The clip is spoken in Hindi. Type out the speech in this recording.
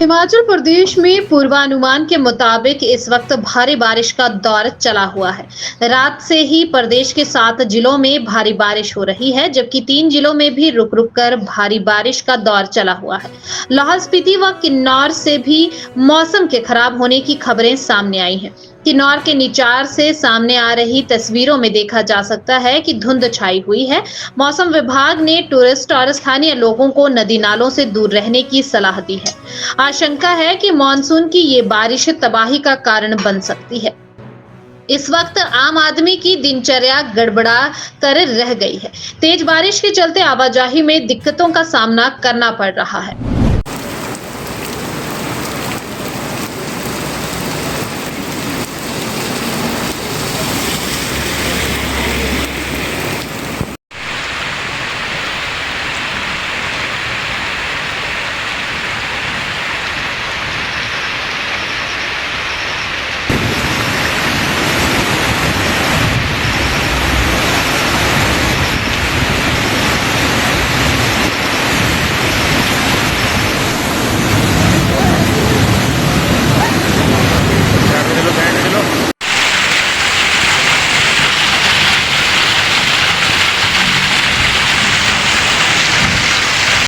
हिमाचल प्रदेश में पूर्वानुमान के मुताबिक इस वक्त भारी बारिश का दौर चला हुआ है। रात से ही प्रदेश के 7 जिलों में भारी बारिश हो रही है, जबकि 3 जिलों में भी रुक रुक कर भारी बारिश का दौर चला हुआ है। लाहौल स्पीति व किन्नौर से भी मौसम के खराब होने की खबरें सामने आई हैं। किन्नौर के निचार से सामने आ रही तस्वीरों में देखा जा सकता है कि धुंध छाई हुई है। मौसम विभाग ने टूरिस्ट और स्थानीय लोगों को नदी नालों से दूर रहने की सलाह दी है। आशंका है कि मानसून की ये बारिश तबाही का कारण बन सकती है। इस वक्त आम आदमी की दिनचर्या गड़बड़ा कर रह गई है। तेज बारिश के चलते आवाजाही में दिक्कतों का सामना करना पड़ रहा है।